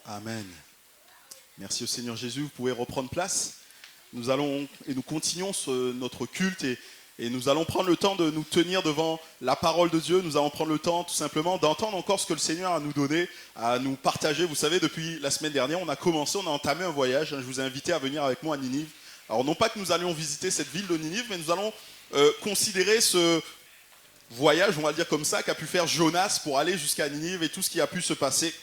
Amen. Merci au Seigneur Jésus. Vous pouvez reprendre place. Nous allons et nous continuons notre culte et nous allons prendre le temps de nous tenir devant la parole de Dieu. Nous allons prendre le temps tout simplement d'entendre encore ce que le Seigneur a à nous donner, à nous partager. Vous savez, depuis la semaine dernière, on a entamé un voyage. Je vous ai invité à venir avec moi à Ninive. Alors non pas que nous allions visiter cette ville de Ninive, mais nous allons considérer ce voyage, on va le dire comme ça, qu'a pu faire Jonas pour aller jusqu'à Ninive et tout ce qui a pu se passer.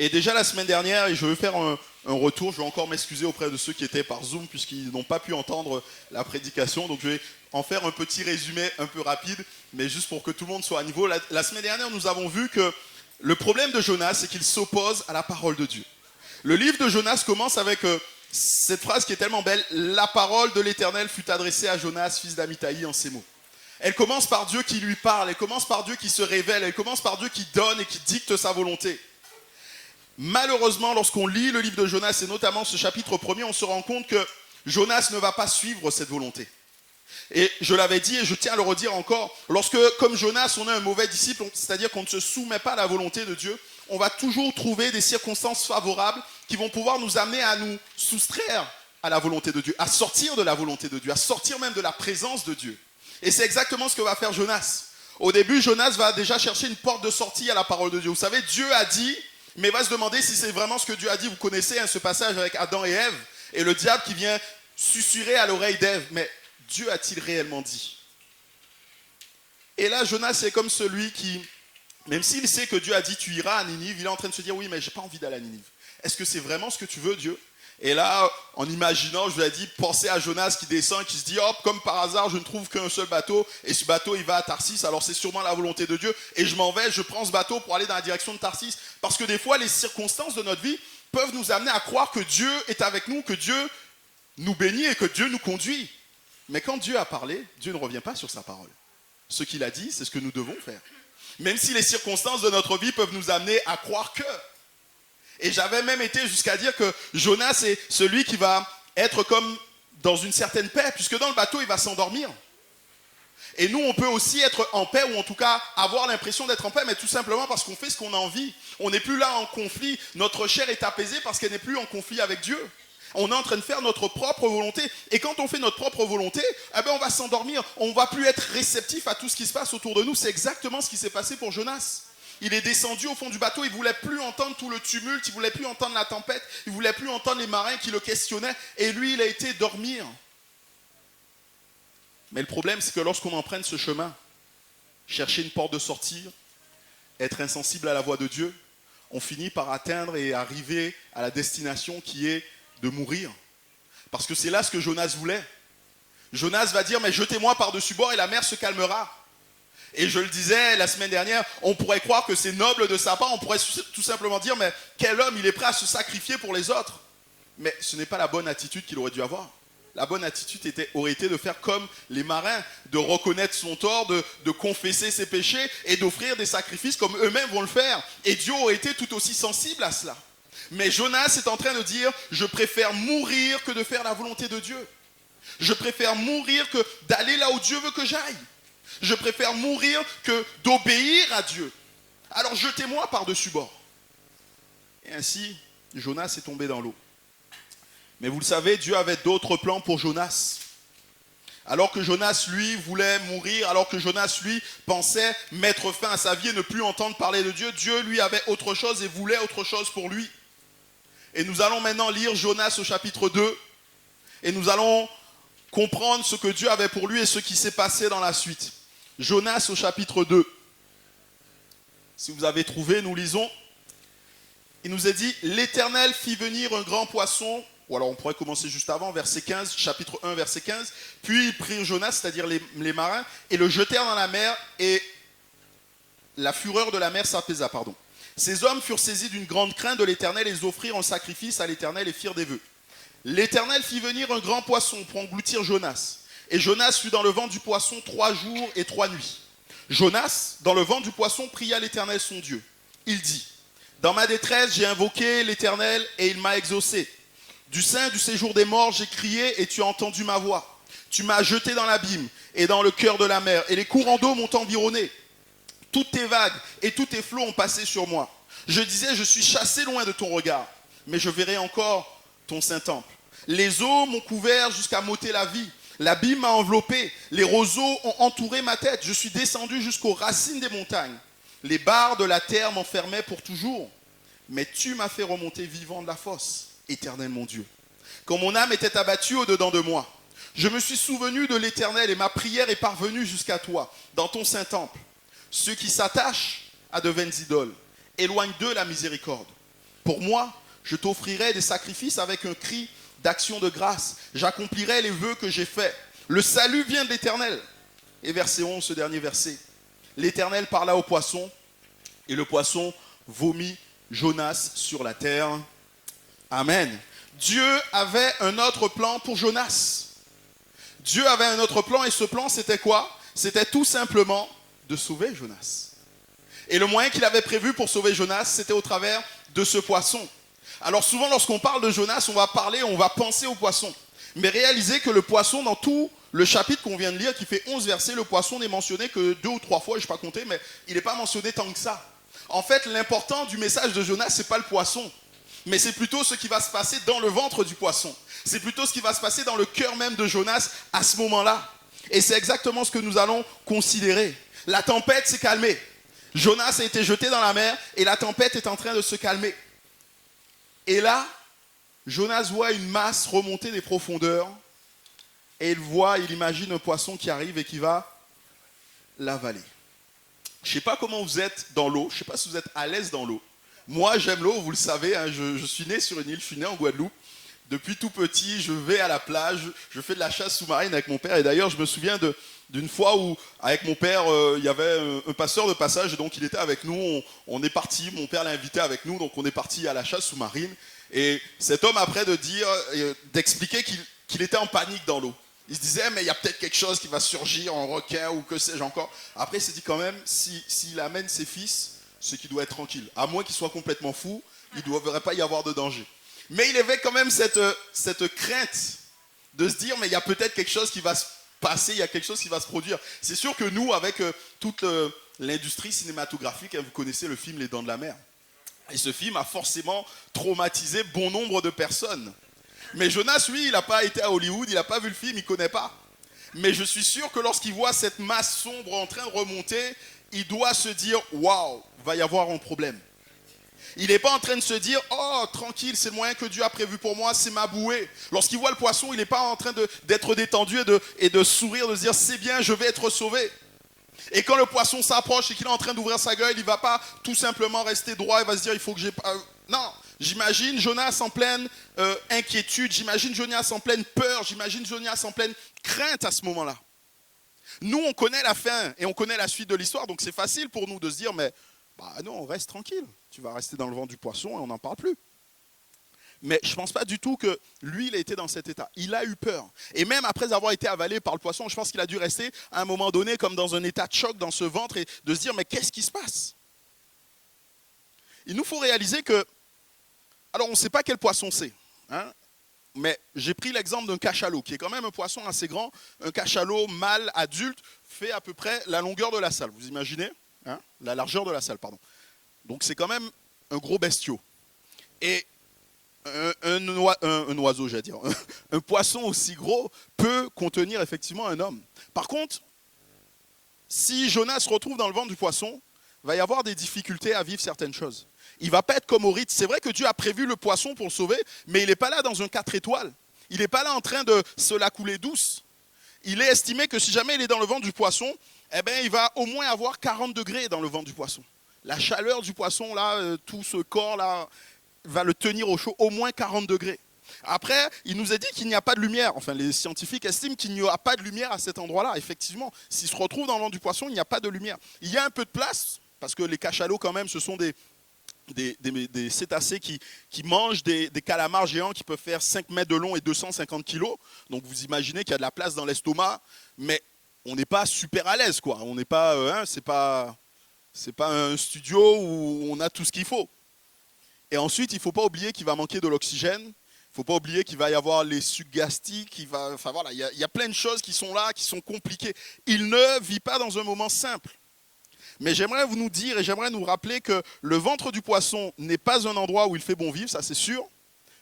Et déjà la semaine dernière, et je veux faire un retour, je vais encore m'excuser auprès de ceux qui étaient par Zoom puisqu'ils n'ont pas pu entendre la prédication. Donc je vais en faire un petit résumé un peu rapide, mais juste pour que tout le monde soit à niveau. La semaine dernière, nous avons vu que le problème de Jonas, c'est qu'il s'oppose à la parole de Dieu. Le livre de Jonas commence avec cette phrase qui est tellement belle. La parole de l'Éternel fut adressée à Jonas, fils d'Amithaï, en ces mots. Elle commence par Dieu qui lui parle, elle commence par Dieu qui se révèle, elle commence par Dieu qui donne et qui dicte sa volonté. Malheureusement, lorsqu'on lit le livre de Jonas, et notamment ce chapitre 1er, on se rend compte que Jonas ne va pas suivre cette volonté. Et je l'avais dit, et je tiens à le redire encore, lorsque, comme Jonas, on est un mauvais disciple, c'est-à-dire qu'on ne se soumet pas à la volonté de Dieu, on va toujours trouver des circonstances favorables qui vont pouvoir nous amener à nous soustraire à la volonté de Dieu, à sortir de la volonté de Dieu, à sortir même de la présence de Dieu. Et c'est exactement ce que va faire Jonas. Au début, Jonas va déjà chercher une porte de sortie à la parole de Dieu. Vous savez, Dieu a dit, mais va se demander si c'est vraiment ce que Dieu a dit. Vous connaissez ce passage avec Adam et Ève, et le diable qui vient susurrer à l'oreille d'Ève. Mais Dieu a-t-il réellement dit? Et là, Jonas est comme celui qui, même s'il sait que Dieu a dit tu iras à Ninive, il est en train de se dire oui, mais j'ai pas envie d'aller à Ninive. Est-ce que c'est vraiment ce que tu veux, Dieu? Et là, en imaginant, je lui ai dit, pensez à Jonas qui descend, qui se dit, hop, comme par hasard, je ne trouve qu'un seul bateau, et ce bateau, il va à Tarsis, alors c'est sûrement la volonté de Dieu, et je m'en vais, je prends ce bateau pour aller dans la direction de Tarsis, parce que des fois, les circonstances de notre vie peuvent nous amener à croire que Dieu est avec nous, que Dieu nous bénit et que Dieu nous conduit. Mais quand Dieu a parlé, Dieu ne revient pas sur sa parole. Ce qu'il a dit, c'est ce que nous devons faire. Même si les circonstances de notre vie peuvent nous amener à croire que... Et j'avais même été jusqu'à dire que Jonas est celui qui va être comme dans une certaine paix, puisque dans le bateau, il va s'endormir. Et nous, on peut aussi être en paix, ou en tout cas avoir l'impression d'être en paix, mais tout simplement parce qu'on fait ce qu'on a envie. On n'est plus là en conflit. Notre chair est apaisée parce qu'elle n'est plus en conflit avec Dieu. On est en train de faire notre propre volonté. Et quand on fait notre propre volonté, eh ben on va s'endormir. On ne va plus être réceptif à tout ce qui se passe autour de nous. C'est exactement ce qui s'est passé pour Jonas. Il est descendu au fond du bateau, il ne voulait plus entendre tout le tumulte, il ne voulait plus entendre la tempête, il ne voulait plus entendre les marins qui le questionnaient, et lui, il a été dormir. Mais le problème, c'est que lorsqu'on emprunte ce chemin, chercher une porte de sortie, être insensible à la voix de Dieu, on finit par atteindre et arriver à la destination qui est de mourir. Parce que c'est là ce que Jonas voulait. Jonas va dire, mais jetez-moi par-dessus bord et la mer se calmera. Et je le disais la semaine dernière, on pourrait croire que c'est noble de sa part, on pourrait tout simplement dire, mais quel homme, il est prêt à se sacrifier pour les autres. Mais ce n'est pas la bonne attitude qu'il aurait dû avoir. La bonne attitude aurait été de faire comme les marins, de reconnaître son tort, de confesser ses péchés et d'offrir des sacrifices comme eux-mêmes vont le faire. Et Dieu aurait été tout aussi sensible à cela. Mais Jonas est en train de dire, je préfère mourir que de faire la volonté de Dieu. Je préfère mourir que d'aller là où Dieu veut que j'aille. Je préfère mourir que d'obéir à Dieu. Alors jetez-moi par-dessus bord. Et ainsi, Jonas est tombé dans l'eau. Mais vous le savez, Dieu avait d'autres plans pour Jonas. Alors que Jonas, lui, voulait mourir, alors que Jonas, lui, pensait mettre fin à sa vie et ne plus entendre parler de Dieu, Dieu, lui, avait autre chose et voulait autre chose pour lui. Et nous allons maintenant lire Jonas au chapitre 2. Et nous allons comprendre ce que Dieu avait pour lui et ce qui s'est passé dans la suite. Jonas au chapitre 2. Si vous avez trouvé, nous lisons. Il nous est dit, l'Éternel fit venir un grand poisson, ou alors on pourrait commencer juste avant, verset 15, chapitre 1, verset 15. Puis ils prirent Jonas, c'est-à-dire les marins, et le jetèrent dans la mer, et la fureur de la mer s'apaisa, Ces hommes furent saisis d'une grande crainte de l'Éternel, et ils offrirent un sacrifice à l'Éternel et firent des vœux. L'Éternel fit venir un grand poisson pour engloutir Jonas. Et Jonas fut dans le ventre du poisson 3 jours et 3 nuits. Jonas, dans le ventre du poisson, pria l'Éternel son Dieu. Il dit, dans ma détresse, j'ai invoqué l'Éternel et il m'a exaucé. Du sein du séjour des morts, j'ai crié et tu as entendu ma voix. Tu m'as jeté dans l'abîme et dans le cœur de la mer et les courants d'eau m'ont environné. Toutes tes vagues et tous tes flots ont passé sur moi. Je disais, je suis chassé loin de ton regard. mais je verrai encore ton saint temple. Les eaux m'ont couvert jusqu'à m'ôter la vie. L'abîme m'a enveloppé. Les roseaux ont entouré ma tête. Je suis descendu jusqu'aux racines des montagnes. Les barres de la terre m'enfermaient pour toujours. Mais tu m'as fait remonter vivant de la fosse, Éternel mon Dieu. Quand mon âme était abattue au-dedans de moi, je me suis souvenu de l'Éternel et ma prière est parvenue jusqu'à toi, dans ton saint temple. Ceux qui s'attachent à de vaines idoles, éloigne d'eux la miséricorde. Pour moi, je t'offrirai des sacrifices avec un cri d'action de grâce. J'accomplirai les vœux que j'ai faits. Le salut vient de l'Éternel. Et verset 11, ce dernier verset. L'Éternel parla au poisson, et le poisson vomit Jonas sur la terre. Amen. Dieu avait un autre plan pour Jonas. Dieu avait un autre plan, et ce plan, c'était quoi? C'était tout simplement de sauver Jonas. Et le moyen qu'il avait prévu pour sauver Jonas, c'était au travers de ce poisson. Alors souvent, lorsqu'on parle de Jonas, on va penser au poisson. Mais réalisez que le poisson, dans tout le chapitre qu'on vient de lire, qui fait 11 versets, le poisson n'est mentionné que 2 ou 3 fois, je ne vais pas compter, mais il n'est pas mentionné tant que ça. En fait, l'important du message de Jonas, ce n'est pas le poisson, mais c'est plutôt ce qui va se passer dans le ventre du poisson. C'est plutôt ce qui va se passer dans le cœur même de Jonas à ce moment-là. Et c'est exactement ce que nous allons considérer. La tempête s'est calmée. Jonas a été jeté dans la mer et la tempête est en train de se calmer. Et là, Jonas voit une masse remonter des profondeurs et il imagine un poisson qui arrive et qui va l'avaler. Je ne sais pas comment vous êtes dans l'eau, je ne sais pas si vous êtes à l'aise dans l'eau. Moi, j'aime l'eau, vous le savez, hein, je suis né sur une île, je suis né en Guadeloupe. Depuis tout petit, je vais à la plage, je fais de la chasse sous-marine avec mon père. Et d'ailleurs, je me souviens d'une fois où, avec mon père, il y avait un passeur de passage, et donc il était avec nous, on est parti, mon père l'a invité avec nous, donc on est parti à la chasse sous-marine. Et cet homme, après d'expliquer qu'il était en panique dans l'eau. Il se disait, mais il y a peut-être quelque chose qui va surgir, un requin ou que sais-je encore. Après, il s'est dit quand même, s'il amène ses fils, c'est qu'il doit être tranquille. À moins qu'il soit complètement fou, il ne devrait pas y avoir de danger. Mais il avait quand même cette crainte de se dire, mais il y a peut-être quelque chose qui va se passer, il y a quelque chose qui va se produire. C'est sûr que nous, avec toute l'industrie cinématographique, hein, vous connaissez le film Les Dents de la Mer. Et ce film a forcément traumatisé bon nombre de personnes. Mais Jonas, lui, il n'a pas été à Hollywood, il n'a pas vu le film, il ne connaît pas. Mais je suis sûr que lorsqu'il voit cette masse sombre en train de remonter, il doit se dire, waouh, va y avoir un problème. Il n'est pas en train de se dire, oh, tranquille, c'est le moyen que Dieu a prévu pour moi, c'est ma bouée. Lorsqu'il voit le poisson, il n'est pas en train d'être détendu et de sourire, de se dire, c'est bien, je vais être sauvé. Et quand le poisson s'approche et qu'il est en train d'ouvrir sa gueule, il ne va pas tout simplement rester droit, il va se dire, il faut que j'ai... Non, j'imagine Jonas en pleine inquiétude, j'imagine Jonas en pleine peur, j'imagine Jonas en pleine crainte à ce moment-là. Nous, on connaît la fin et on connaît la suite de l'histoire, donc c'est facile pour nous de se dire, mais non, on reste tranquille. Tu vas rester dans le ventre du poisson et on n'en parle plus. Mais je ne pense pas du tout que lui, il a été dans cet état. Il a eu peur. Et même après avoir été avalé par le poisson, je pense qu'il a dû rester à un moment donné comme dans un état de choc dans ce ventre et de se dire, mais qu'est-ce qui se passe? Il nous faut réaliser que, alors on ne sait pas quel poisson c'est, hein, mais j'ai pris l'exemple d'un cachalot, qui est quand même un poisson assez grand. Un cachalot mâle, adulte, fait à peu près la longueur de la salle. Vous imaginez, hein, la largeur de la salle, pardon. Donc c'est quand même un gros bestiau. Et un oiseau, j'allais dire, un poisson aussi gros peut contenir effectivement un homme. Par contre, si Jonas se retrouve dans le ventre du poisson, il va y avoir des difficultés à vivre certaines choses. Il ne va pas être comme au rite. C'est vrai que Dieu a prévu le poisson pour le sauver, mais il n'est pas là dans un 4 étoiles. Il n'est pas là en train de se la couler douce. Il est estimé que si jamais il est dans le ventre du poisson, eh ben, il va au moins avoir 40 degrés dans le ventre du poisson. La chaleur du poisson, là, tout ce corps-là, va le tenir au chaud, au moins 40 degrés. Après, il nous a dit qu'il n'y a pas de lumière. Enfin, les scientifiques estiment qu'il n'y aura pas de lumière à cet endroit-là. Effectivement, s'il se retrouve dans le ventre du poisson, il n'y a pas de lumière. Il y a un peu de place, parce que les cachalots, quand même, ce sont des cétacés qui mangent des calamars géants qui peuvent faire 5 mètres de long et 250 kilos. Donc, vous imaginez qu'il y a de la place dans l'estomac, mais on n'est pas super à l'aise, quoi. On n'est pas, c'est pas un studio où on a tout ce qu'il faut. Et ensuite, il ne faut pas oublier qu'il va manquer de l'oxygène. Il ne faut pas oublier qu'il va y avoir les sucs gastriques. Enfin voilà, il y a plein de choses qui sont là, qui sont compliquées. Il ne vit pas dans un moment simple. Mais j'aimerais vous nous dire et j'aimerais nous rappeler que le ventre du poisson n'est pas un endroit où il fait bon vivre, ça c'est sûr.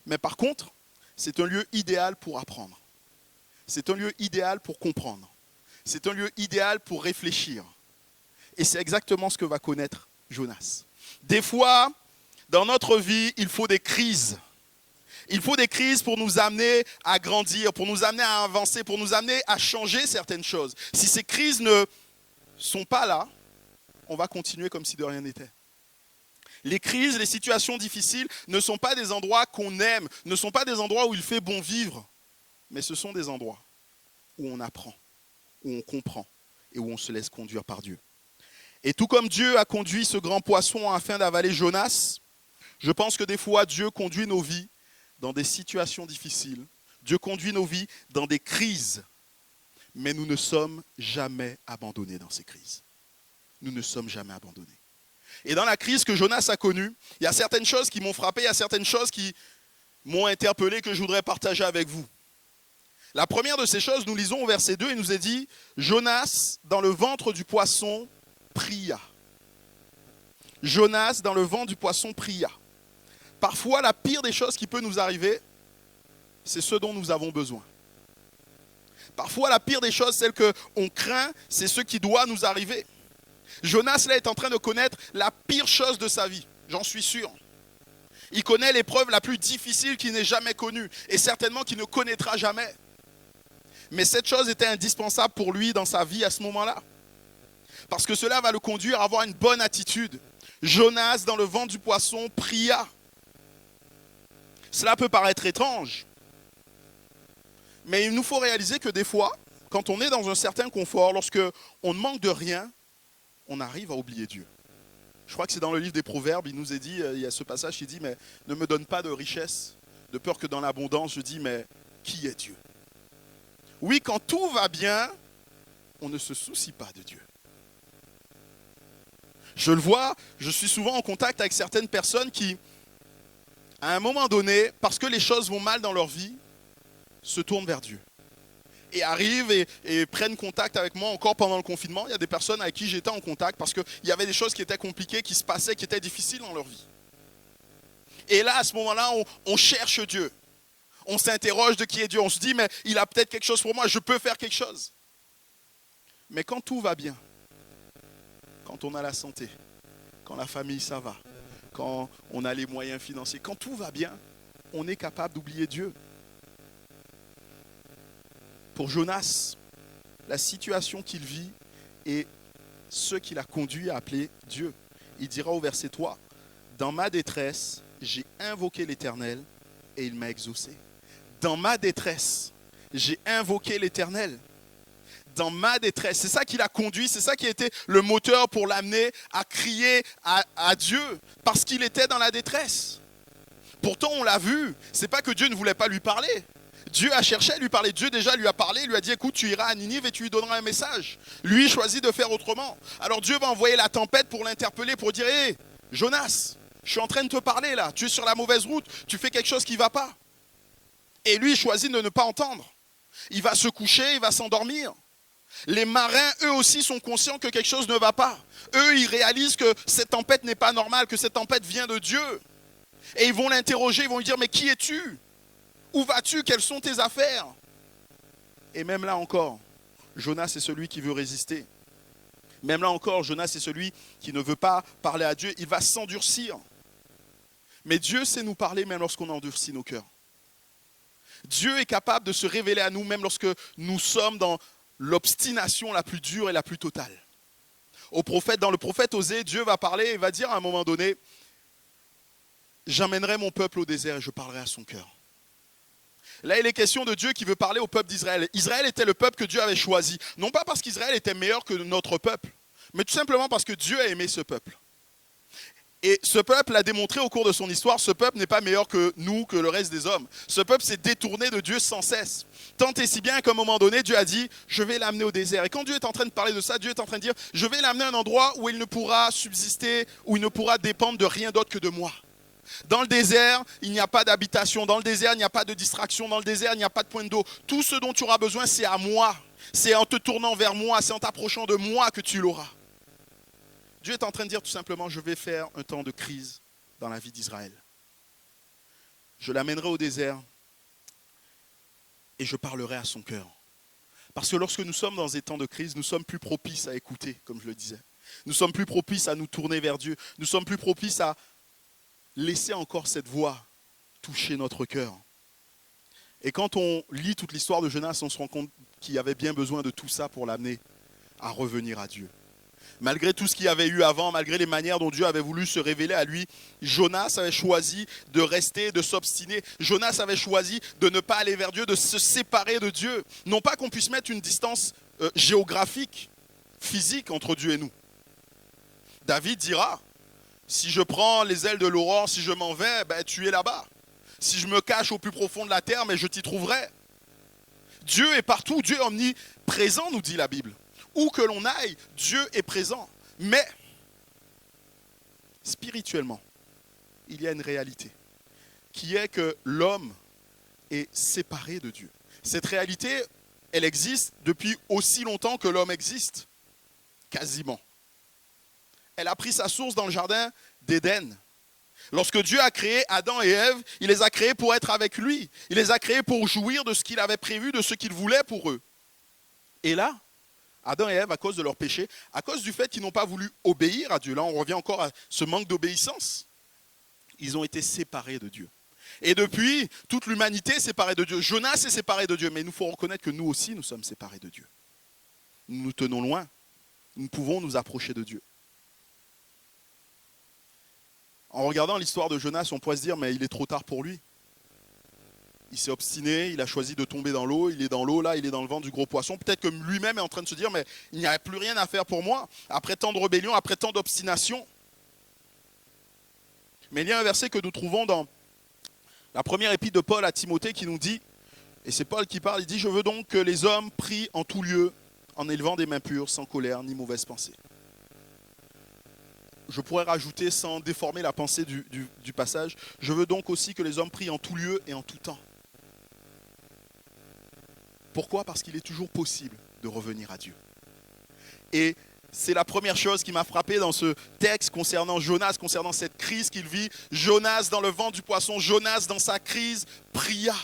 Mais par contre, c'est un lieu idéal pour apprendre. C'est un lieu idéal pour comprendre. C'est un lieu idéal pour réfléchir. Et c'est exactement ce que va connaître Jonas. Des fois, dans notre vie, il faut des crises. Il faut des crises pour nous amener à grandir, pour nous amener à avancer, pour nous amener à changer certaines choses. Si ces crises ne sont pas là, on va continuer comme si de rien n'était. Les crises, les situations difficiles ne sont pas des endroits qu'on aime, ne sont pas des endroits où il fait bon vivre, mais ce sont des endroits où on apprend, où on comprend et où on se laisse conduire par Dieu. Et tout comme Dieu a conduit ce grand poisson afin d'avaler Jonas, je pense que des fois Dieu conduit nos vies dans des situations difficiles. Dieu conduit nos vies dans des crises, mais nous ne sommes jamais abandonnés dans ces crises. Nous ne sommes jamais abandonnés. Et dans la crise que Jonas a connue, il y a certaines choses qui m'ont frappé, il y a certaines choses qui m'ont interpellé que je voudrais partager avec vous. La première de ces choses, nous lisons au verset 2, il nous est dit « Jonas, dans le ventre du poisson, pria. » Jonas, dans le ventre du poisson, pria. Parfois, la pire des choses qui peut nous arriver, c'est ce dont nous avons besoin. Parfois, la pire des choses, celle qu'on craint, c'est ce qui doit nous arriver. Jonas, là, est en train de connaître la pire chose de sa vie, j'en suis sûr. Il connaît l'épreuve la plus difficile qu'il n'ait jamais connue, et certainement qu'il ne connaîtra jamais. Mais cette chose était indispensable pour lui dans sa vie à ce moment-là. Parce que cela va le conduire à avoir une bonne attitude. Jonas, dans le ventre du poisson, pria. Cela peut paraître étrange, mais il nous faut réaliser que des fois, quand on est dans un certain confort, lorsque on ne manque de rien, on arrive à oublier Dieu. Je crois que c'est dans le livre des Proverbes, il nous est dit, il y a ce passage qui dit, mais ne me donne pas de richesse, de peur que dans l'abondance, je dis, mais qui est Dieu? Oui, quand tout va bien, on ne se soucie pas de Dieu. Je le vois, je suis souvent en contact avec certaines personnes qui, à un moment donné, parce que les choses vont mal dans leur vie, se tournent vers Dieu. Et arrivent et prennent contact avec moi encore pendant le confinement. Il y a des personnes avec qui j'étais en contact parce qu'il y avait des choses qui étaient compliquées, qui se passaient, qui étaient difficiles dans leur vie. Et là, à ce moment-là, on cherche Dieu. On s'interroge de qui est Dieu. On se dit, mais il a peut-être quelque chose pour moi, je peux faire quelque chose. Mais quand tout va bien, quand on a la santé, quand la famille, ça va, quand on a les moyens financiers, quand tout va bien, on est capable d'oublier Dieu. Pour Jonas, la situation qu'il vit est ce qui l'a conduit à appeler Dieu. Il dira au verset 3, « Dans ma détresse, j'ai invoqué l'Éternel et il m'a exaucé. » Dans ma détresse, j'ai invoqué l'Éternel. Dans ma détresse, c'est ça qui l'a conduit, c'est ça qui a été le moteur pour l'amener à crier à Dieu, parce qu'il était dans la détresse. Pourtant, on l'a vu, c'est pas que Dieu ne voulait pas lui parler. Dieu a cherché à lui parler. Dieu déjà lui a parlé, il lui a dit, écoute, tu iras à Ninive et tu lui donneras un message. Lui choisit de faire autrement. Alors Dieu va envoyer la tempête pour l'interpeller, pour dire, hé, Jonas, je suis en train de te parler là, tu es sur la mauvaise route, tu fais quelque chose qui ne va pas. Et lui, il choisit de ne pas entendre. Il va se coucher, il va s'endormir. Les marins, eux aussi, sont conscients que quelque chose ne va pas. Eux, ils réalisent que cette tempête n'est pas normale, que cette tempête vient de Dieu. Et ils vont l'interroger, ils vont lui dire, mais qui es-tu ? Où vas-tu? Quelles sont tes affaires? Et même là encore, Jonas est celui qui veut résister. Même là encore, Jonas est celui qui ne veut pas parler à Dieu. Il va s'endurcir. Mais Dieu sait nous parler même lorsqu'on endurcit nos cœurs. Dieu est capable de se révéler à nous même lorsque nous sommes dans l'obstination la plus dure et la plus totale. Dans le prophète Osée, Dieu va parler et va dire à un moment donné, « J'emmènerai mon peuple au désert et je parlerai à son cœur. » Là, il est question de Dieu qui veut parler au peuple d'Israël. Israël était le peuple que Dieu avait choisi. Non pas parce qu'Israël était meilleur que notre peuple, mais tout simplement parce que Dieu a aimé ce peuple. Et ce peuple a démontré au cours de son histoire, ce peuple n'est pas meilleur que nous, que le reste des hommes. Ce peuple s'est détourné de Dieu sans cesse. Tant et si bien qu'à un moment donné, Dieu a dit, je vais l'amener au désert. Et quand Dieu est en train de parler de ça, Dieu est en train de dire, je vais l'amener à un endroit où il ne pourra subsister, où il ne pourra dépendre de rien d'autre que de moi. Dans le désert, il n'y a pas d'habitation. Dans le désert, il n'y a pas de distraction. Dans le désert, il n'y a pas de point d'eau. Tout ce dont tu auras besoin, c'est à moi. C'est en te tournant vers moi, c'est en t'approchant de moi que tu l'auras. Dieu est en train de dire tout simplement, je vais faire un temps de crise dans la vie d'Israël. Je l'amènerai au désert et je parlerai à son cœur. Parce que lorsque nous sommes dans des temps de crise, nous sommes plus propices à écouter, comme je le disais. Nous sommes plus propices à nous tourner vers Dieu. Nous sommes plus propices à laisser encore cette voix toucher notre cœur. Et quand on lit toute l'histoire de Jonas, on se rend compte qu'il avait bien besoin de tout ça pour l'amener à revenir à Dieu. Malgré tout ce qu'il y avait eu avant, malgré les manières dont Dieu avait voulu se révéler à lui, Jonas avait choisi de rester, de s'obstiner. Jonas avait choisi de ne pas aller vers Dieu, de se séparer de Dieu. Non pas qu'on puisse mettre une distance géographique, physique entre Dieu et nous. David dira, si je prends les ailes de l'aurore, si je m'en vais, tu es là-bas. Si je me cache au plus profond de la terre, mais je t'y trouverai. Dieu est partout, Dieu est omniprésent, nous dit la Bible. Où que l'on aille, Dieu est présent. Mais, spirituellement, il y a une réalité, qui est que l'homme est séparé de Dieu. Cette réalité, elle existe depuis aussi longtemps que l'homme existe, quasiment. Elle a pris sa source dans le jardin d'Éden. Lorsque Dieu a créé Adam et Ève, il les a créés pour être avec lui. Il les a créés pour jouir de ce qu'il avait prévu, de ce qu'il voulait pour eux. Et là, Adam et Ève, à cause de leur péché, à cause du fait qu'ils n'ont pas voulu obéir à Dieu, là on revient encore à ce manque d'obéissance, ils ont été séparés de Dieu. Et depuis, toute l'humanité est séparée de Dieu. Jonas est séparé de Dieu, mais il nous faut reconnaître que nous aussi, nous sommes séparés de Dieu. Nous nous tenons loin, nous pouvons nous approcher de Dieu. En regardant l'histoire de Jonas, on pourrait se dire, mais il est trop tard pour lui. Il s'est obstiné, il a choisi de tomber dans l'eau, il est dans l'eau là, il est dans le ventre du gros poisson. Peut-être que lui-même est en train de se dire, mais il n'y a plus rien à faire pour moi, après tant de rébellion, après tant d'obstination. Mais il y a un verset que nous trouvons dans la première épître de Paul à Timothée qui nous dit, et c'est Paul qui parle, il dit, je veux donc que les hommes prient en tout lieu, en élevant des mains pures, sans colère ni mauvaise pensée. Je pourrais rajouter, sans déformer la pensée du passage, je veux donc aussi que les hommes prient en tout lieu et en tout temps. Pourquoi ? Parce qu'il est toujours possible de revenir à Dieu. Et c'est la première chose qui m'a frappé dans ce texte concernant Jonas, concernant cette crise qu'il vit. Jonas dans le ventre du poisson, Jonas dans sa crise pria.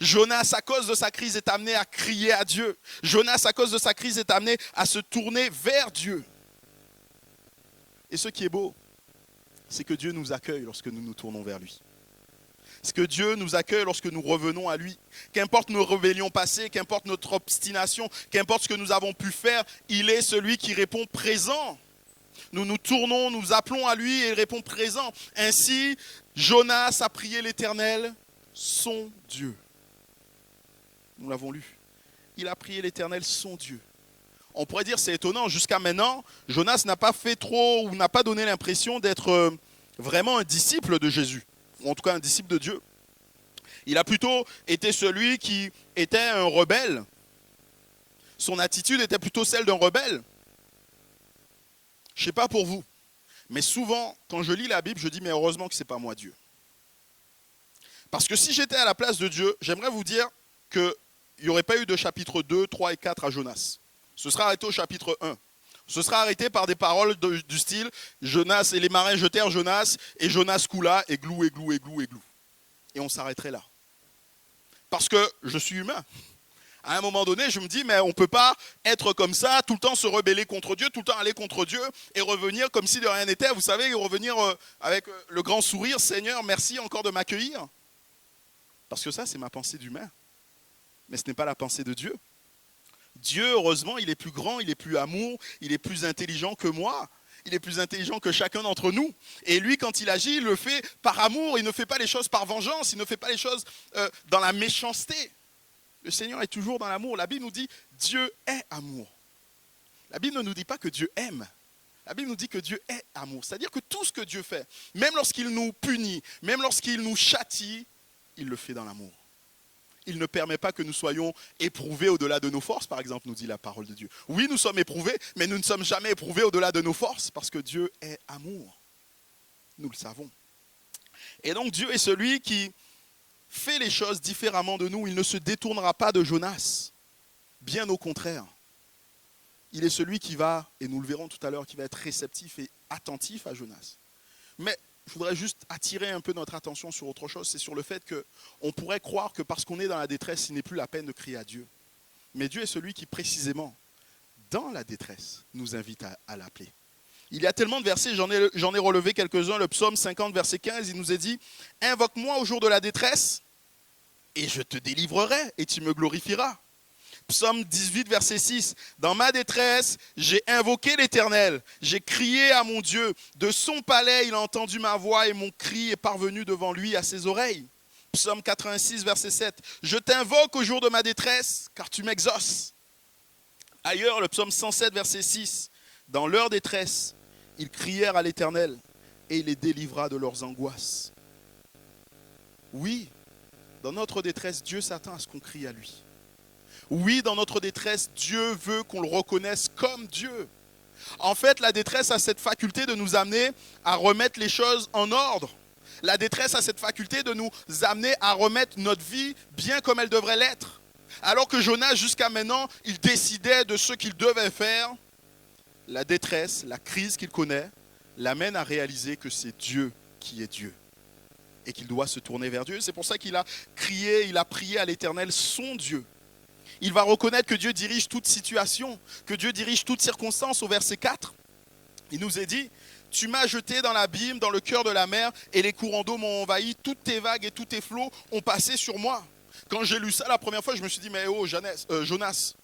Jonas, à cause de sa crise, est amené à crier à Dieu. Jonas, à cause de sa crise, est amené à se tourner vers Dieu. Et ce qui est beau, c'est que Dieu nous accueille lorsque nous nous tournons vers lui. C'est que Dieu nous accueille lorsque nous revenons à lui. Qu'importe nos rébellions passées, qu'importe notre obstination, qu'importe ce que nous avons pu faire, il est celui qui répond présent. Nous nous tournons, nous appelons à lui et il répond présent. Ainsi, Jonas a prié l'Éternel, son Dieu. Nous l'avons lu. Il a prié l'Éternel, son Dieu. On pourrait dire, c'est étonnant, jusqu'à maintenant, Jonas n'a pas fait trop, ou n'a pas donné l'impression d'être vraiment un disciple de Jésus, ou en tout cas un disciple de Dieu. Il a plutôt été celui qui était un rebelle. Son attitude était plutôt celle d'un rebelle. Je ne sais pas pour vous, mais souvent, quand je lis la Bible, je dis, mais heureusement que ce n'est pas moi Dieu. Parce que si j'étais à la place de Dieu, j'aimerais vous dire qu'il n'y aurait pas eu de chapitre 2, 3 et 4 à Jonas. Ce sera arrêté au chapitre 1. Ce sera arrêté par des paroles du style Jonas et les marins jetèrent Jonas et Jonas coula et glou, et glou, et glou, et glou. Et on s'arrêterait là. Parce que je suis humain. À un moment donné, je me dis, mais on ne peut pas être comme ça, tout le temps se rebeller contre Dieu, tout le temps aller contre Dieu et revenir comme si de rien n'était. Vous savez, revenir avec le grand sourire, Seigneur, merci encore de m'accueillir. Parce que ça, c'est ma pensée d'humain. Mais ce n'est pas la pensée de Dieu. Dieu, heureusement, il est plus grand, il est plus amour, il est plus intelligent que moi. Il est plus intelligent que chacun d'entre nous. Et lui, quand il agit, il le fait par amour. Il ne fait pas les choses par vengeance. Il ne fait pas les choses dans la méchanceté. Le Seigneur est toujours dans l'amour. La Bible nous dit Dieu est amour. La Bible ne nous dit pas que Dieu aime. La Bible nous dit que Dieu est amour. C'est-à-dire que tout ce que Dieu fait, même lorsqu'il nous punit, même lorsqu'il nous châtie, il le fait dans l'amour. Il ne permet pas que nous soyons éprouvés au-delà de nos forces, par exemple, nous dit la parole de Dieu. Oui, nous sommes éprouvés, mais nous ne sommes jamais éprouvés au-delà de nos forces, parce que Dieu est amour. Nous le savons. Et donc Dieu est celui qui fait les choses différemment de nous. Il ne se détournera pas de Jonas. Bien au contraire. Il est celui qui va, et nous le verrons tout à l'heure, qui va être réceptif et attentif à Jonas. Mais je voudrais juste attirer un peu notre attention sur autre chose, c'est sur le fait qu'on pourrait croire que parce qu'on est dans la détresse, il n'est plus la peine de crier à Dieu. Mais Dieu est celui qui, précisément, dans la détresse, nous invite à l'appeler. Il y a tellement de versets, j'en ai relevé quelques-uns. Le psaume 50, verset 15, il nous est dit « Invoque-moi au jour de la détresse, et je te délivrerai, et tu me glorifieras. » Psaume 18, verset 6. « Dans ma détresse, j'ai invoqué l'Éternel, j'ai crié à mon Dieu. De son palais, il a entendu ma voix, et mon cri est parvenu devant lui à ses oreilles. » Psaume 86, verset 7. « Je t'invoque au jour de ma détresse, car tu m'exauces. » Ailleurs, le psaume 107, verset 6. « Dans leur détresse, ils crièrent à l'Éternel, et il les délivra de leurs angoisses. » Oui, dans notre détresse, Dieu s'attend à ce qu'on crie à lui. Oui, dans notre détresse, Dieu veut qu'on le reconnaisse comme Dieu. En fait, la détresse a cette faculté de nous amener à remettre les choses en ordre. La détresse a cette faculté de nous amener à remettre notre vie bien comme elle devrait l'être. Alors que Jonas, jusqu'à maintenant, il décidait de ce qu'il devait faire, la détresse, la crise qu'il connaît, l'amène à réaliser que c'est Dieu qui est Dieu et qu'il doit se tourner vers Dieu. C'est pour ça qu'il a crié, il a prié à l'Éternel, son Dieu. Il va reconnaître que Dieu dirige toute situation, que Dieu dirige toute circonstance. Au verset 4, il nous est dit « Tu m'as jeté dans l'abîme, dans le cœur de la mer, et les courants d'eau m'ont envahi. Toutes tes vagues et tous tes flots ont passé sur moi. » Quand j'ai lu ça la première fois, je me suis dit « Mais oh Jonas,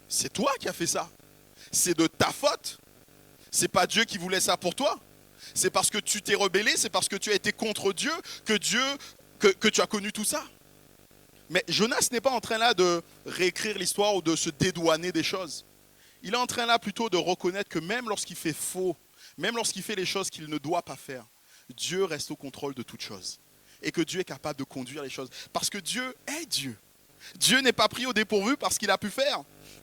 c'est toi qui as fait ça. C'est de ta faute. C'est pas Dieu qui voulait ça pour toi. C'est parce que tu t'es rebellé, c'est parce que tu as été contre Dieu que tu as connu tout ça. » Mais Jonas n'est pas en train là de réécrire l'histoire ou de se dédouaner des choses. Il est en train là plutôt de reconnaître que même lorsqu'il fait faux, même lorsqu'il fait les choses qu'il ne doit pas faire, Dieu reste au contrôle de toutes choses. Et que Dieu est capable de conduire les choses. Parce que Dieu est Dieu. Dieu n'est pas pris au dépourvu parce qu'il a pu faire.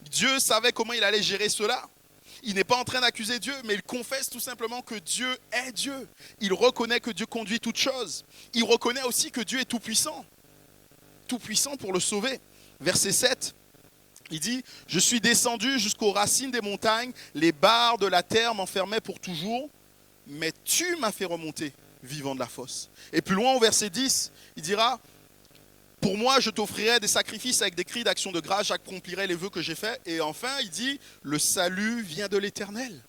Dieu savait comment il allait gérer cela. Il n'est pas en train d'accuser Dieu, mais il confesse tout simplement que Dieu est Dieu. Il reconnaît que Dieu conduit toutes choses. Il reconnaît aussi que Dieu est tout-puissant. Tout-puissant pour le sauver. Verset 7, il dit « Je suis descendu jusqu'aux racines des montagnes, les barres de la terre m'enfermaient pour toujours, mais tu m'as fait remonter vivant de la fosse. » Et plus loin au verset 10, il dira « Pour moi, je t'offrirai des sacrifices avec des cris d'action de grâce, j'accomplirai les vœux que j'ai faits. » Et enfin, il dit « Le salut vient de l'Éternel. »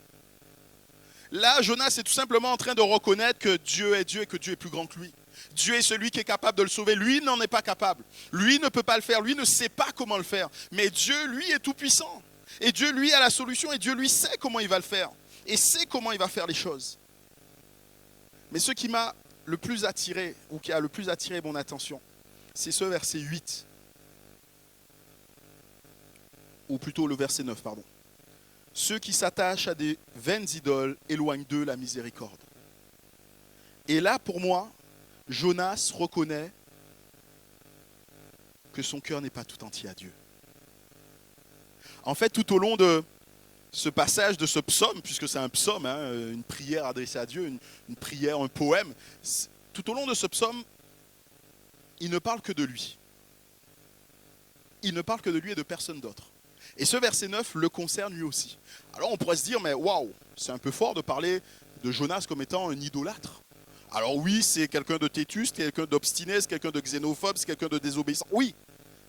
Là, Jonas est tout simplement en train de reconnaître que Dieu est Dieu et que Dieu est plus grand que lui. Dieu est celui qui est capable de le sauver. Lui n'en est pas capable. Lui ne peut pas le faire. Lui ne sait pas comment le faire. Mais Dieu, lui, est tout puissant. Et Dieu, lui, a la solution. Et Dieu, lui, sait comment il va le faire. Et sait comment il va faire les choses. Mais ce qui m'a le plus attiré, ou qui a le plus attiré mon attention, c'est ce verset 8. Ou plutôt le verset 9, pardon. Ceux qui s'attachent à des vaines idoles éloignent d'eux la miséricorde. Et là, pour moi, Jonas reconnaît que son cœur n'est pas tout entier à Dieu. En fait, tout au long de ce passage de ce psaume, puisque c'est un psaume, hein, une prière adressée à Dieu, une prière, un poème, tout au long de ce psaume, il ne parle que de lui. Il ne parle que de lui et de personne d'autre. Et ce verset 9 le concerne lui aussi. Alors on pourrait se dire, mais waouh, c'est un peu fort de parler de Jonas comme étant un idolâtre. Alors oui, c'est quelqu'un de têtu, c'est quelqu'un d'obstiné, c'est quelqu'un de xénophobe, c'est quelqu'un de désobéissant. Oui,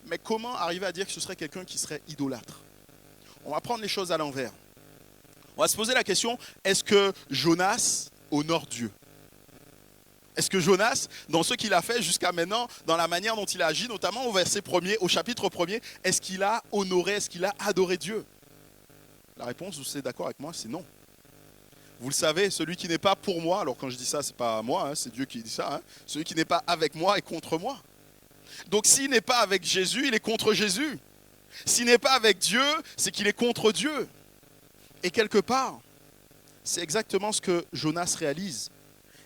mais comment arriver à dire que ce serait quelqu'un qui serait idolâtre? On va prendre les choses à l'envers. On va se poser la question, est-ce que Jonas honore Dieu? Est-ce que Jonas, dans ce qu'il a fait jusqu'à maintenant, dans la manière dont il a agi, notamment au verset 1er, au chapitre 1er, est-ce qu'il a honoré, est-ce qu'il a adoré Dieu? La réponse, vous êtes d'accord avec moi, c'est non. Vous le savez, celui qui n'est pas pour moi, alors quand je dis ça, c'est pas moi, hein, c'est Dieu qui dit ça, hein, celui qui n'est pas avec moi est contre moi. Donc s'il n'est pas avec Jésus, il est contre Jésus. S'il n'est pas avec Dieu, c'est qu'il est contre Dieu. Et quelque part, c'est exactement ce que Jonas réalise.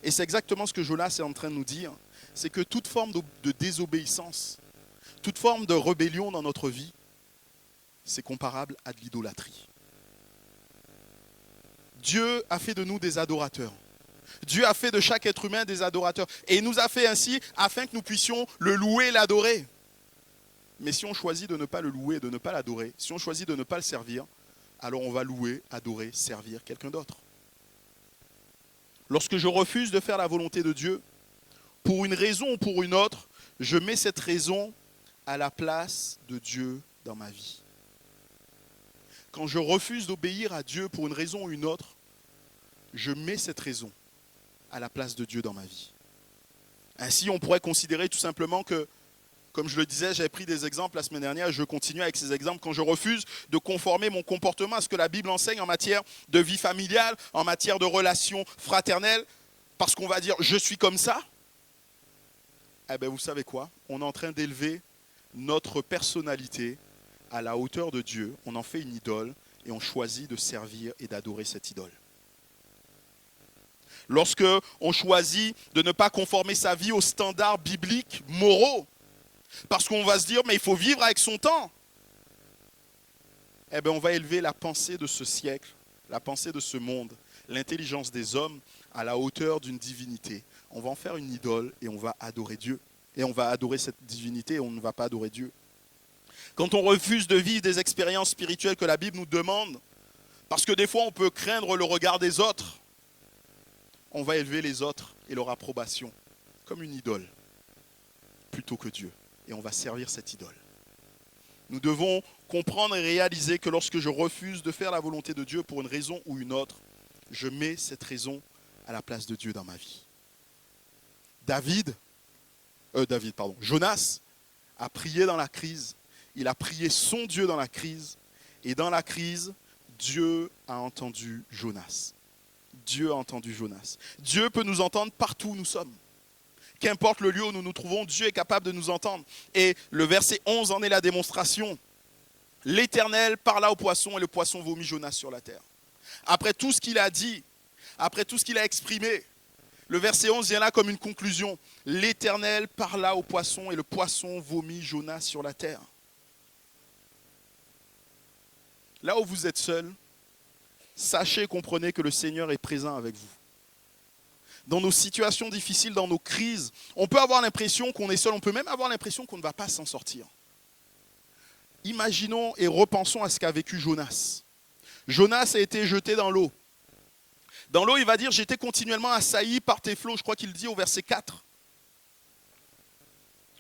Et c'est exactement ce que Jonas est en train de nous dire. C'est que toute forme de désobéissance, toute forme de rébellion dans notre vie, c'est comparable à de l'idolâtrie. Dieu a fait de nous des adorateurs. Dieu a fait de chaque être humain des adorateurs. Et il nous a fait ainsi afin que nous puissions le louer, l'adorer. Mais si on choisit de ne pas le louer, de ne pas l'adorer, si on choisit de ne pas le servir, alors on va louer, adorer, servir quelqu'un d'autre. Lorsque je refuse de faire la volonté de Dieu, pour une raison ou pour une autre, je mets cette raison à la place de Dieu dans ma vie. Quand je refuse d'obéir à Dieu pour une raison ou une autre, je mets cette raison à la place de Dieu dans ma vie. Ainsi, on pourrait considérer tout simplement que, comme je le disais, j'avais pris des exemples la semaine dernière, je continue avec ces exemples. Quand je refuse de conformer mon comportement à ce que la Bible enseigne en matière de vie familiale, en matière de relations fraternelles, parce qu'on va dire « je suis comme ça », eh bien vous savez quoi? On est en train d'élever notre personnalité à la hauteur de Dieu. On en fait une idole et on choisit de servir et d'adorer cette idole. Lorsque on choisit de ne pas conformer sa vie aux standards bibliques, moraux, parce qu'on va se dire, mais il faut vivre avec son temps, eh bien on va élever la pensée de ce siècle, la pensée de ce monde, l'intelligence des hommes à la hauteur d'une divinité. On va en faire une idole et on va adorer Dieu. Et on va adorer cette divinité et on ne va pas adorer Dieu. Quand on refuse de vivre des expériences spirituelles que la Bible nous demande, parce que des fois on peut craindre le regard des autres, on va élever les autres et leur approbation comme une idole, plutôt que Dieu. Et on va servir cette idole. Nous devons comprendre et réaliser que lorsque je refuse de faire la volonté de Dieu pour une raison ou une autre, je mets cette raison à la place de Dieu dans ma vie. Jonas a prié dans la crise. Il a prié son Dieu dans la crise. Et dans la crise, Dieu a entendu Jonas. Dieu a entendu Jonas. Dieu peut nous entendre partout où nous sommes. Qu'importe le lieu où nous nous trouvons, Dieu est capable de nous entendre. Et le verset 11 en est la démonstration. L'Éternel parla au poisson et le poisson vomit Jonas sur la terre. Après tout ce qu'il a dit, après tout ce qu'il a exprimé, le verset 11 vient là comme une conclusion. L'Éternel parla au poisson et le poisson vomit Jonas sur la terre. Là où vous êtes seul, sachez et comprenez que le Seigneur est présent avec vous. Dans nos situations difficiles, dans nos crises, on peut avoir l'impression qu'on est seul, on peut même avoir l'impression qu'on ne va pas s'en sortir. Imaginons et repensons à ce qu'a vécu Jonas. Jonas a été jeté dans l'eau. Dans l'eau, il va dire, j'étais continuellement assailli par tes flots, je crois qu'il dit au verset 4.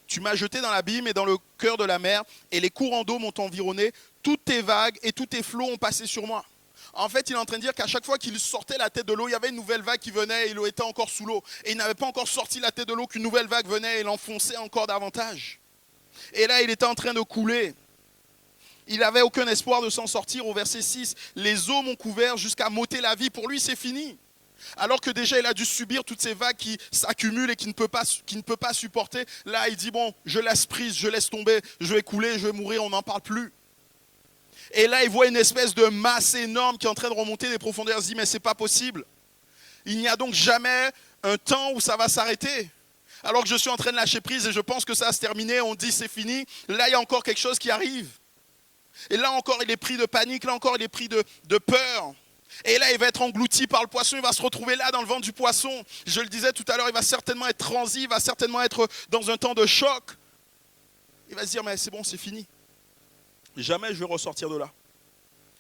Tu m'as jeté dans l'abîme et dans le cœur de la mer, et les courants d'eau m'ont environné, toutes tes vagues et tous tes flots ont passé sur moi. En fait, il est en train de dire qu'à chaque fois qu'il sortait la tête de l'eau, il y avait une nouvelle vague qui venait et il était encore sous l'eau. Et il n'avait pas encore sorti la tête de l'eau qu'une nouvelle vague venait et l'enfonçait encore davantage. Et là, il était en train de couler. Il n'avait aucun espoir de s'en sortir. Au verset 6, les eaux m'ont couvert jusqu'à m'ôter la vie. Pour lui, c'est fini. Alors que déjà, il a dû subir toutes ces vagues qui s'accumulent et qui ne peut pas supporter. Là, il dit, bon, je laisse prise, je laisse tomber, je vais couler, je vais mourir, on n'en parle plus. Et là, il voit une espèce de masse énorme qui est en train de remonter des profondeurs. Il se dit, mais c'est pas possible. Il n'y a donc jamais un temps où ça va s'arrêter. Alors que je suis en train de lâcher prise et je pense que ça va se terminer, on dit c'est fini. Là, il y a encore quelque chose qui arrive. Et là encore, il est pris de panique, là encore, il est pris de peur. Et là, il va être englouti par le poisson, il va se retrouver là dans le ventre du poisson. Je le disais tout à l'heure, il va certainement être transi, il va certainement être dans un temps de choc. Il va se dire, mais c'est bon, c'est fini. Jamais je vais ressortir de là.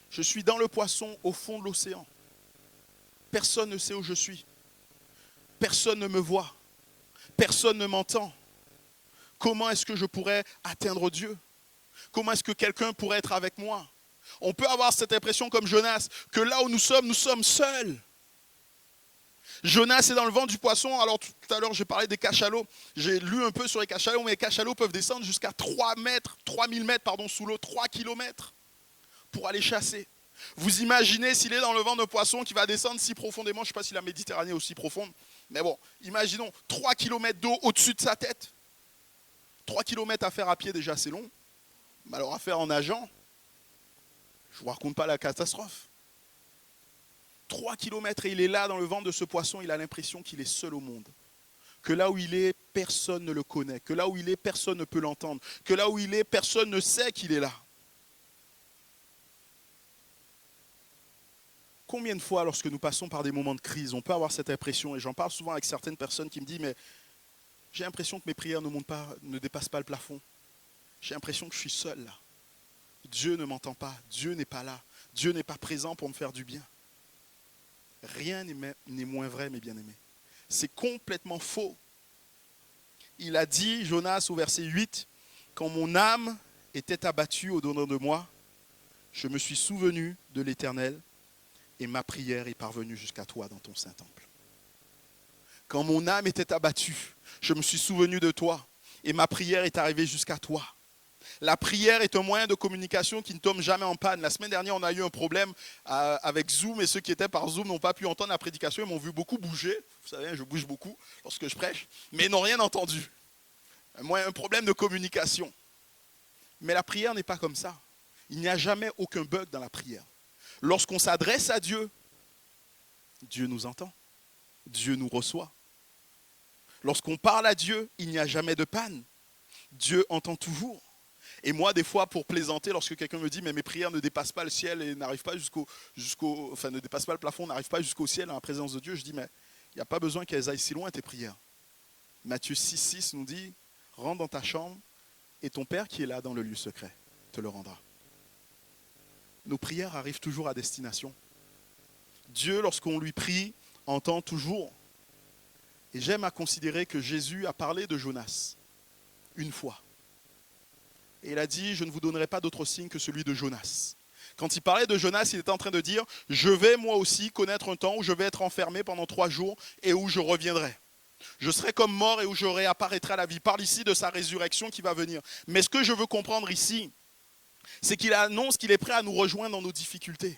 Je suis dans le poisson au fond de l'océan. Personne ne sait où je suis. Personne ne me voit. Personne ne m'entend. Comment est-ce que je pourrais atteindre Dieu? Comment est-ce que quelqu'un pourrait être avec moi? On peut avoir cette impression comme Jonas, que là où nous sommes seuls. Jonas est dans le ventre du poisson. Alors tout à l'heure, j'ai parlé des cachalots. J'ai lu un peu sur les cachalots, mais les cachalots peuvent descendre jusqu'à 3000 mètres sous l'eau, 3 kilomètres pour aller chasser. Vous imaginez s'il est dans le ventre d'un poisson qui va descendre si profondément, je ne sais pas si la Méditerranée est aussi profonde, mais bon, imaginons 3 kilomètres d'eau au-dessus de sa tête. 3 kilomètres à faire à pied déjà, c'est long. Mais alors à faire en nageant, je ne vous raconte pas la catastrophe. 3 kilomètres et il est là dans le ventre de ce poisson, il a l'impression qu'il est seul au monde. Que là où il est, personne ne le connaît. Que là où il est, personne ne peut l'entendre. Que là où il est, personne ne sait qu'il est là. Combien de fois, lorsque nous passons par des moments de crise, on peut avoir cette impression, et j'en parle souvent avec certaines personnes qui me disent, mais j'ai l'impression que mes prières ne dépassent pas le plafond. J'ai l'impression que je suis seul là. Dieu ne m'entend pas, Dieu n'est pas là, Dieu n'est pas présent pour me faire du bien. Rien n'est moins vrai, mes bien-aimés. C'est complètement faux. Il a dit, Jonas, au verset 8, « Quand mon âme était abattue au-dedans de moi, je me suis souvenu de l'Éternel et ma prière est parvenue jusqu'à toi dans ton Saint-Temple. » Quand mon âme était abattue, je me suis souvenu de toi et ma prière est arrivée jusqu'à toi. La prière est un moyen de communication qui ne tombe jamais en panne. La semaine dernière, on a eu un problème avec Zoom et ceux qui étaient par Zoom n'ont pas pu entendre la prédication. Ils m'ont vu beaucoup bouger. Vous savez, je bouge beaucoup lorsque je prêche, mais ils n'ont rien entendu. Un problème de communication. Mais la prière n'est pas comme ça. Il n'y a jamais aucun bug dans la prière. Lorsqu'on s'adresse à Dieu, Dieu nous entend. Dieu nous reçoit. Lorsqu'on parle à Dieu, il n'y a jamais de panne. Dieu entend toujours. Et moi, des fois, pour plaisanter, lorsque quelqu'un me dit « mais mes prières ne dépassent pas le ciel et n'arrivent pas ne dépassent pas le plafond, n'arrivent pas jusqu'au ciel en la présence de Dieu », je dis « mais il n'y a pas besoin qu'elles aillent si loin, tes prières. » Matthieu 6,6 nous dit « rentre dans ta chambre et ton Père qui est là dans le lieu secret te le rendra. » Nos prières arrivent toujours à destination. Dieu, lorsqu'on lui prie, entend toujours. Et j'aime à considérer que Jésus a parlé de Jonas une fois. Et il a dit, je ne vous donnerai pas d'autre signe que celui de Jonas. Quand il parlait de Jonas, il était en train de dire, je vais moi aussi connaître un temps où je vais être enfermé pendant 3 jours et où je reviendrai. Je serai comme mort et où je réapparaîtrai à la vie. Il parle ici de sa résurrection qui va venir. Mais ce que je veux comprendre ici, c'est qu'il annonce qu'il est prêt à nous rejoindre dans nos difficultés.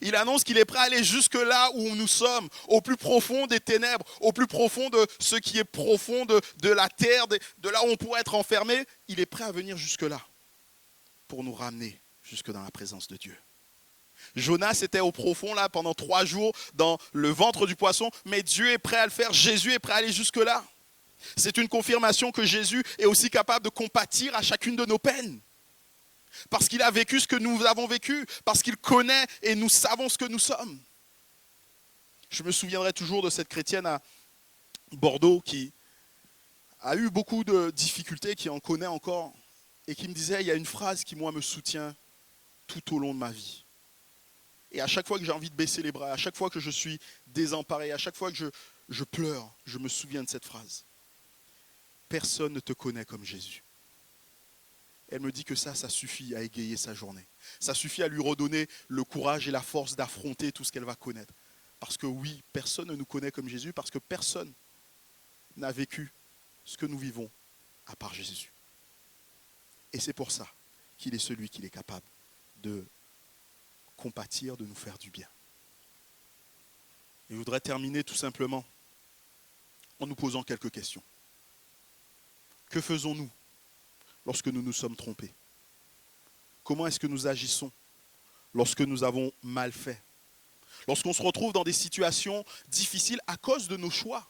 Il annonce qu'il est prêt à aller jusque là où nous sommes, au plus profond des ténèbres, au plus profond de ce qui est profond de la terre, de là où on pourrait être enfermé. Il est prêt à venir jusque là pour nous ramener jusque dans la présence de Dieu. Jonas était au profond là pendant 3 jours dans le ventre du poisson, mais Dieu est prêt à le faire, Jésus est prêt à aller jusque là. C'est une confirmation que Jésus est aussi capable de compatir à chacune de nos peines. Parce qu'il a vécu ce que nous avons vécu, parce qu'il connaît et nous savons ce que nous sommes. Je me souviendrai toujours de cette chrétienne à Bordeaux qui a eu beaucoup de difficultés, qui en connaît encore, et qui me disait, il y a une phrase qui, moi, me soutient tout au long de ma vie. Et à chaque fois que j'ai envie de baisser les bras, à chaque fois que je suis désemparé, à chaque fois que je pleure, je me souviens de cette phrase. Personne ne te connaît comme Jésus. Elle me dit que ça suffit à égayer sa journée. Ça suffit à lui redonner le courage et la force d'affronter tout ce qu'elle va connaître. Parce que oui, personne ne nous connaît comme Jésus, parce que personne n'a vécu ce que nous vivons à part Jésus. Et c'est pour ça qu'il est celui qui est capable de compatir, de nous faire du bien. Et je voudrais terminer tout simplement en nous posant quelques questions. Que faisons-nous lorsque nous nous sommes trompés? Comment est-ce que nous agissons lorsque nous avons mal fait? Lorsqu'on se retrouve dans des situations difficiles à cause de nos choix,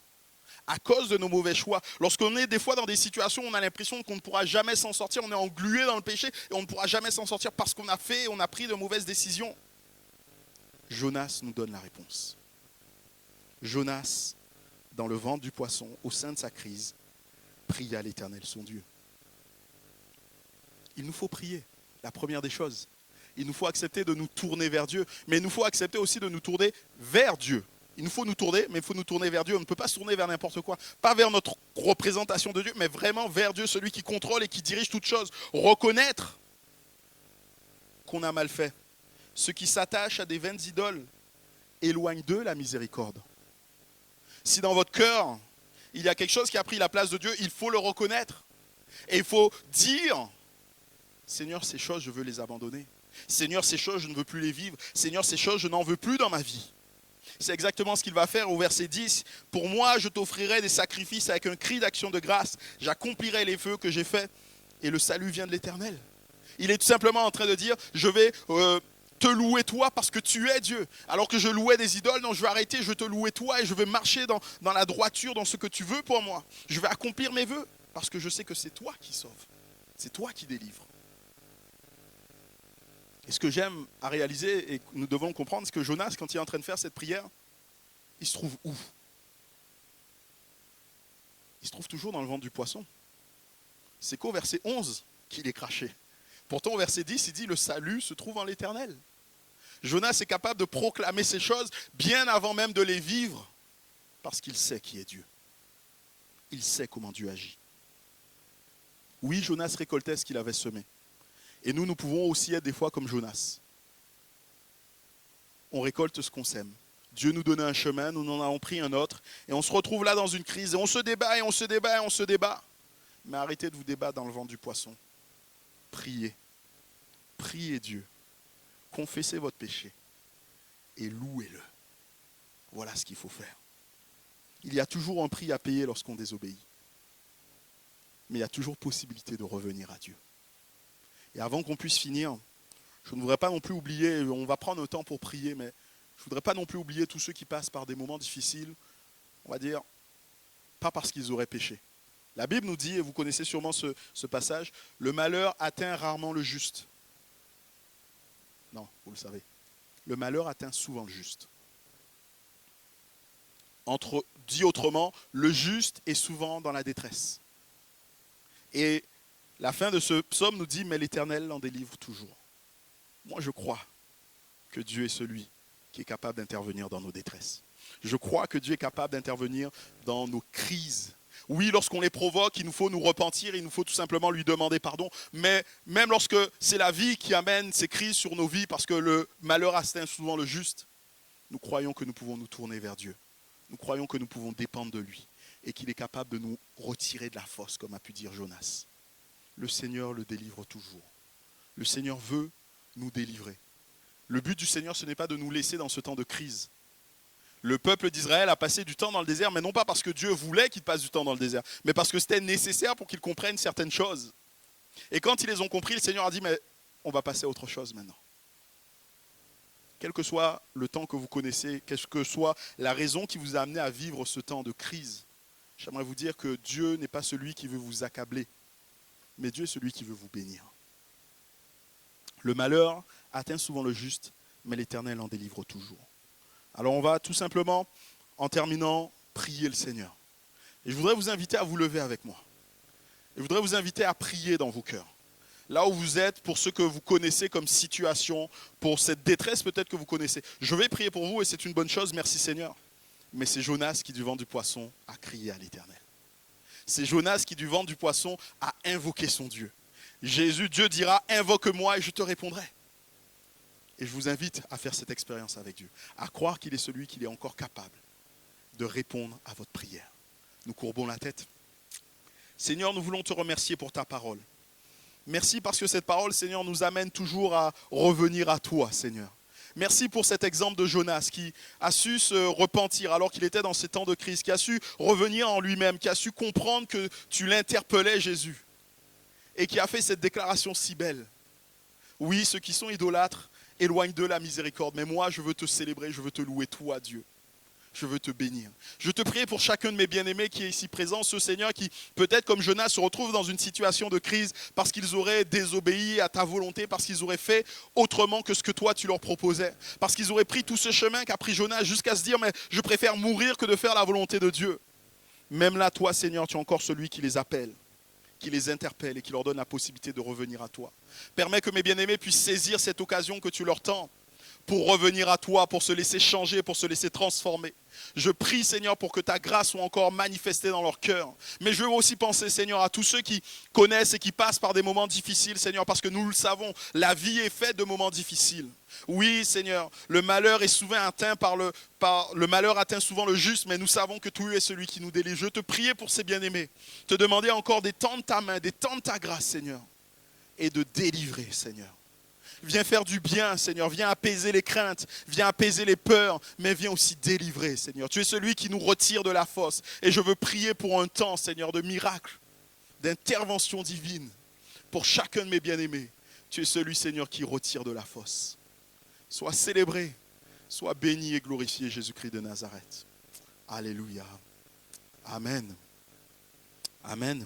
à cause de nos mauvais choix. Lorsqu'on est des fois dans des situations où on a l'impression qu'on ne pourra jamais s'en sortir, on est englué dans le péché et on ne pourra jamais s'en sortir parce qu'on a fait, on a pris de mauvaises décisions. Jonas nous donne la réponse. Jonas, dans le ventre du poisson, au sein de sa crise, pria l'Éternel son Dieu. Il nous faut prier, la première des choses. Il nous faut accepter de nous tourner vers Dieu, mais il nous faut accepter aussi de nous tourner vers Dieu. Il nous faut nous tourner, mais il faut nous tourner vers Dieu. On ne peut pas se tourner vers n'importe quoi. Pas vers notre représentation de Dieu, mais vraiment vers Dieu, celui qui contrôle et qui dirige toutes choses. Reconnaître qu'on a mal fait. Ceux qui s'attachent à des vaines idoles éloignent d'eux la miséricorde. Si dans votre cœur, il y a quelque chose qui a pris la place de Dieu, il faut le reconnaître. Et il faut dire, Seigneur, ces choses, je veux les abandonner. Seigneur, ces choses, je ne veux plus les vivre. Seigneur, ces choses, je n'en veux plus dans ma vie. C'est exactement ce qu'il va faire au verset 10. Pour moi, je t'offrirai des sacrifices avec un cri d'action de grâce. J'accomplirai les vœux que j'ai faits et le salut vient de l'Éternel. Il est tout simplement en train de dire, je vais te louer toi parce que tu es Dieu. Alors que je louais des idoles, non, je vais arrêter, je vais te louer toi et je vais marcher dans la droiture, dans ce que tu veux pour moi. Je vais accomplir mes vœux parce que je sais que c'est toi qui sauves. C'est toi qui délivres. Et ce que j'aime à réaliser et que nous devons comprendre, c'est que Jonas, quand il est en train de faire cette prière, il se trouve où? Il se trouve toujours dans le ventre du poisson. C'est qu'au verset 11 qu'il est craché. Pourtant au verset 10, il dit le salut se trouve en l'Éternel. Jonas est capable de proclamer ces choses bien avant même de les vivre, parce qu'il sait qui est Dieu. Il sait comment Dieu agit. Oui, Jonas récoltait ce qu'il avait semé. Et nous pouvons aussi être des fois comme Jonas. On récolte ce qu'on sème. Dieu nous donnait un chemin, nous en avons pris un autre, et on se retrouve là dans une crise, et on se débat, et on se débat, et on se débat. Mais arrêtez de vous débattre dans le ventre du poisson. Priez. Priez Dieu. Confessez votre péché. Et louez-le. Voilà ce qu'il faut faire. Il y a toujours un prix à payer lorsqu'on désobéit. Mais il y a toujours possibilité de revenir à Dieu. Et avant qu'on puisse finir, je ne voudrais pas non plus oublier, on va prendre le temps pour prier, mais je ne voudrais pas non plus oublier tous ceux qui passent par des moments difficiles, on va dire, pas parce qu'ils auraient péché. La Bible nous dit, et vous connaissez sûrement ce passage, le malheur atteint rarement le juste. Non, vous le savez. Le malheur atteint souvent le juste. Dit autrement, le juste est souvent dans la détresse. Et la fin de ce psaume nous dit, mais l'Éternel l'en délivre toujours. Moi, je crois que Dieu est celui qui est capable d'intervenir dans nos détresses. Je crois que Dieu est capable d'intervenir dans nos crises. Oui, lorsqu'on les provoque, il nous faut nous repentir, il nous faut tout simplement lui demander pardon. Mais même lorsque c'est la vie qui amène ces crises sur nos vies, parce que le malheur atteint souvent le juste, nous croyons que nous pouvons nous tourner vers Dieu. Nous croyons que nous pouvons dépendre de lui et qu'il est capable de nous retirer de la fosse, comme a pu dire Jonas. Le Seigneur le délivre toujours. Le Seigneur veut nous délivrer. Le but du Seigneur, ce n'est pas de nous laisser dans ce temps de crise. Le peuple d'Israël a passé du temps dans le désert, mais non pas parce que Dieu voulait qu'ils passent du temps dans le désert, mais parce que c'était nécessaire pour qu'ils comprennent certaines choses. Et quand ils les ont compris, le Seigneur a dit, mais on va passer à autre chose maintenant. Quel que soit le temps que vous connaissez, quelle que soit la raison qui vous a amené à vivre ce temps de crise, j'aimerais vous dire que Dieu n'est pas celui qui veut vous accabler, mais Dieu est celui qui veut vous bénir. Le malheur atteint souvent le juste, mais l'Éternel en délivre toujours. Alors on va tout simplement, en terminant, prier le Seigneur. Et je voudrais vous inviter à vous lever avec moi. Et je voudrais vous inviter à prier dans vos cœurs. Là où vous êtes, pour ce que vous connaissez comme situation, pour cette détresse peut-être que vous connaissez. Je vais prier pour vous et c'est une bonne chose, merci Seigneur. Mais c'est Jonas qui, du ventre du poisson, a crié à l'Éternel. C'est Jonas qui, du ventre du poisson, a invoqué son Dieu. Dieu dira, invoque-moi et je te répondrai. Et je vous invite à faire cette expérience avec Dieu, à croire qu'il est celui qui est encore capable de répondre à votre prière. Nous courbons la tête. Seigneur, nous voulons te remercier pour ta parole. Merci parce que cette parole, Seigneur, nous amène toujours à revenir à toi, Seigneur. Merci pour cet exemple de Jonas qui a su se repentir alors qu'il était dans ces temps de crise, qui a su revenir en lui-même, qui a su comprendre que tu l'interpellais, Jésus, et qui a fait cette déclaration si belle. Oui, ceux qui sont idolâtres, éloigne de la miséricorde. Mais moi, je veux te célébrer, je veux te louer, toi, Dieu. Je veux te bénir. Je te prie pour chacun de mes bien-aimés qui est ici présent, ce Seigneur qui, peut-être comme Jonas, se retrouve dans une situation de crise parce qu'ils auraient désobéi à ta volonté, parce qu'ils auraient fait autrement que ce que toi, tu leur proposais. Parce qu'ils auraient pris tout ce chemin qu'a pris Jonas jusqu'à se dire, mais je préfère mourir que de faire la volonté de Dieu. Même là, toi, Seigneur, tu es encore celui qui les appelle, qui les interpelle et qui leur donne la possibilité de revenir à toi. Permets que mes bien-aimés puissent saisir cette occasion que tu leur tends pour revenir à toi, pour se laisser changer, pour se laisser transformer. Je prie, Seigneur, pour que ta grâce soit encore manifestée dans leur cœur. Mais je veux aussi penser, Seigneur, à tous ceux qui connaissent et qui passent par des moments difficiles, Seigneur, parce que nous le savons, la vie est faite de moments difficiles. Oui, Seigneur, le malheur est souvent atteint le malheur atteint souvent le juste, mais nous savons que tu es celui qui nous délivre. Je te prie pour ces bien-aimés, te demander encore d'étendre ta main, d'étendre ta grâce, Seigneur, et de délivrer, Seigneur. Viens faire du bien, Seigneur. Viens apaiser les craintes. Viens apaiser les peurs. Mais viens aussi délivrer, Seigneur. Tu es celui qui nous retire de la fosse. Et je veux prier pour un temps, Seigneur, de miracle, d'intervention divine. Pour chacun de mes bien-aimés. Tu es celui, Seigneur, qui retire de la fosse. Sois célébré. Sois béni et glorifié, Jésus-Christ de Nazareth. Alléluia. Amen. Amen.